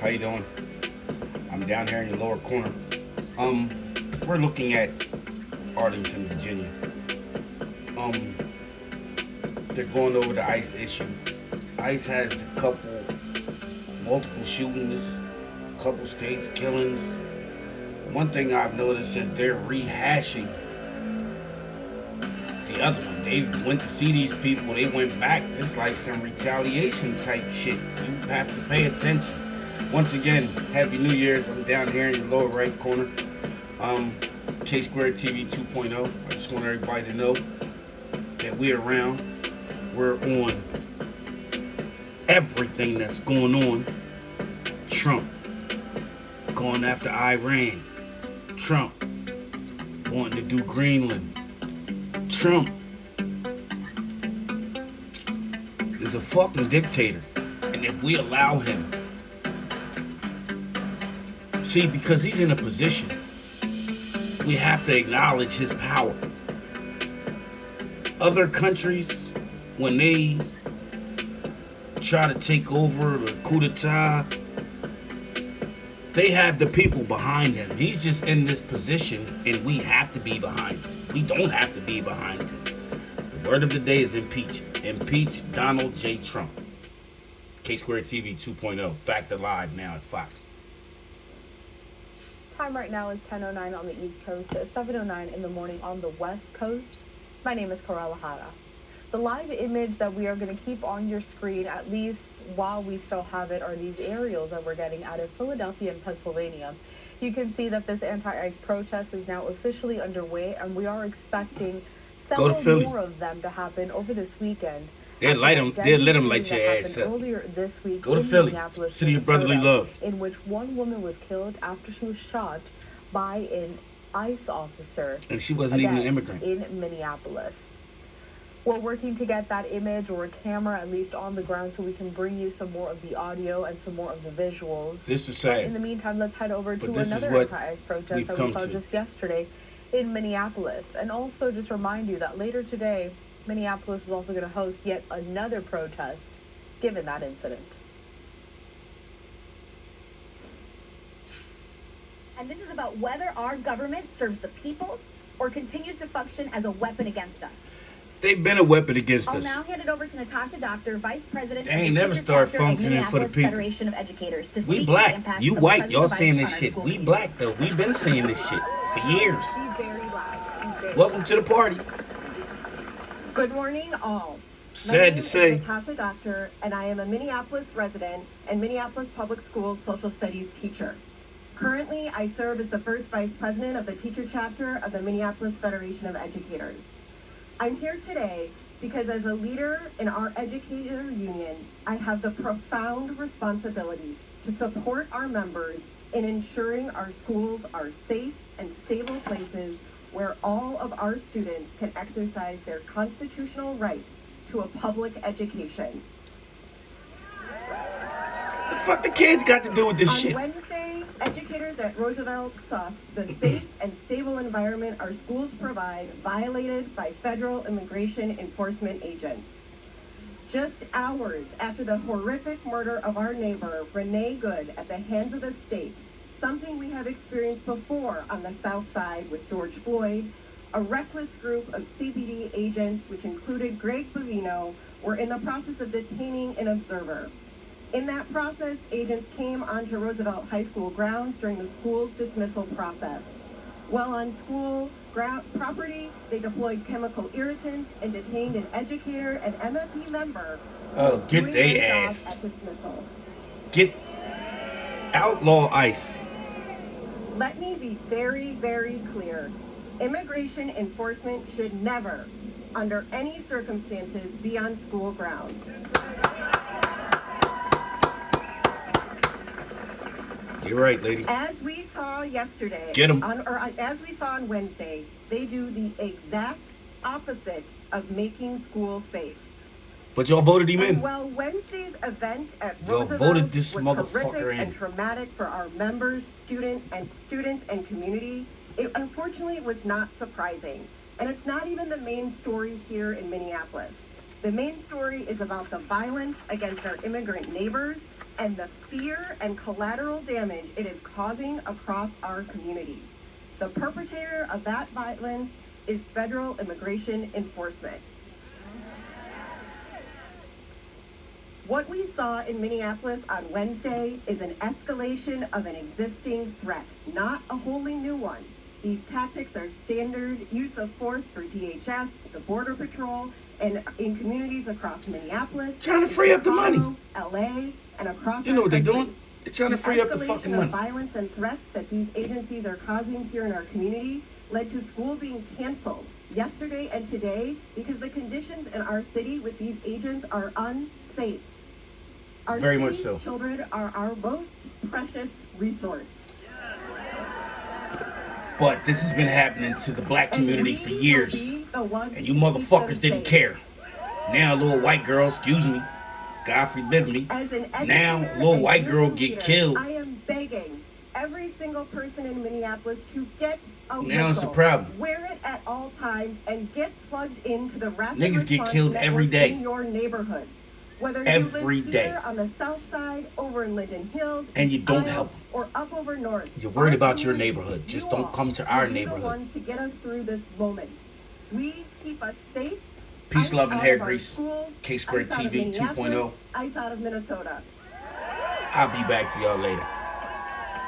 How you doing? I'm down here in your lower corner. Um, we're looking at Arlington, Virginia. Um, they're going over the ICE issue. ICE has multiple shootings, couple states killings. One thing I've noticed is they're rehashing the other one. They went to see these people. They went back just like some retaliation type shit. You have to pay attention. Once again, Happy New Year's. I'm down here in the lower right corner. Um, K Squared TV 2.0. I just want everybody to know that we're around. We're on everything that's going on. Trump going after Iran. Trump wanting to do Greenland. Trump is a fucking dictator. And if we allow him, see, because he's in a position, we have to acknowledge his power. Other countries, when they try to take over the coup d'etat, they have the people behind him. He's just in this position, and we have to be behind him. We don't have to be behind him. The word of the day is impeach. Impeach Donald J. Trump. K Squared TV 2.0. Back to live now at Fox. Time right now is 10:09 on the East Coast, 7:09 in the morning on the West Coast. My name is Corella Hara. The live image that we are going to keep on your screen, at least while we still have it, are these aerials that we're getting out of Philadelphia and Pennsylvania. You can see that this anti-ICE protest is now officially underway, and we are expecting several more of them to happen over this weekend. They'll let them light your ass up. Earlier this week, go to Philly, city of brotherly love, in which one woman was killed after she was shot by an ICE officer, and she wasn't even an immigrant, in Minneapolis. We're working to get that image or a camera at least on the ground so we can bring you some more of the audio and some more of the visuals. This is sad. But in the meantime, let's head over to another anti-ICE protest that we saw just yesterday in Minneapolis. And also just remind you that later today, Minneapolis is also going to host yet another protest given that incident. And this is about whether our government serves the people or continues to function as a weapon against us. They've been a weapon against us. I'll now hand it over to Natasha Doctor, Vice President they ain't never start functioning for the people. Federation of Educators, to we black. You white. Y'all saying this shit. We black, though. We've been saying this shit for years. Welcome to the party. Good morning, all. Sad to say. My name is Natasha Doctor, and I am a Minneapolis resident and Minneapolis Public Schools social studies teacher. Currently, I serve as the first vice president of the teacher chapter of the Minneapolis Federation of Educators. I'm here today because as a leader in our educator union, I have the profound responsibility to support our members in ensuring our schools are safe and stable places where all of our students can exercise their constitutional right to a public education. The fuck the kids got to do with this shit? On Wednesday, educators at Roosevelt saw the safe and stable environment our schools provide violated by federal immigration enforcement agents. Just hours after the horrific murder of our neighbor, Renee Good, at the hands of the state, something we have experienced before on the South Side with George Floyd, a reckless group of CPD agents, which included Greg Bovino, were in the process of detaining an observer. In that process, agents came onto Roosevelt High School grounds during the school's dismissal process. While on school property, they deployed chemical irritants and detained an educator and MFE member. Oh, get they ass. At dismissal. Get outlaw ICE. Let me be very, very clear. Immigration enforcement should never, under any circumstances, be on school grounds. You're right, lady. As we saw yesterday, get them. As we saw on Wednesday, they do the exact opposite of making schools safe. But y'all voted him in. Well, Wednesday's event at y'all voted this was motherfucker horrific in and traumatic for our members, students and community. It unfortunately was not surprising, and it's not even the main story here in Minneapolis. The main story is about the violence against our immigrant neighbors and the fear and collateral damage it is causing across our communities. The perpetrator of that violence is federal immigration enforcement. What we saw in Minneapolis on Wednesday is an escalation of an existing threat, not a wholly new one. These tactics are standard use of force for DHS, the Border Patrol, and in communities across Minneapolis, Trying to free up the money. LA, and across You know our what they're country. doing? They're trying to free up the fucking escalation of money. violence and threats that these agencies are causing here in our community led to school being canceled yesterday and today because the conditions in our city with these agents are unsafe. Our Very much city's so. children are our most precious resource. But this has been happening to the black community for years. And And you motherfuckers didn't care. Now a little white girl, excuse me, God forbid me. Now a little white girl get killed. I am begging every single person in Minneapolis to get a Now it's a whistle, problem. wear it at all times, and get plugged into the rapid Niggas get response killed every network day. in your neighborhood. Whether you Every live day. here on the south side, over in Linden Hills, And you don't Isle, help. or up over north. You're worried our about your community, neighborhood. Just you don't all come to our will be neighborhood. The ones to get us through this moment. We keep us safe. Peace, Ice love, and out hair of our grease. schools, K Squared ice out of TV 2.0. Minneapolis, Ice out of Minnesota. I'll be back to y'all later.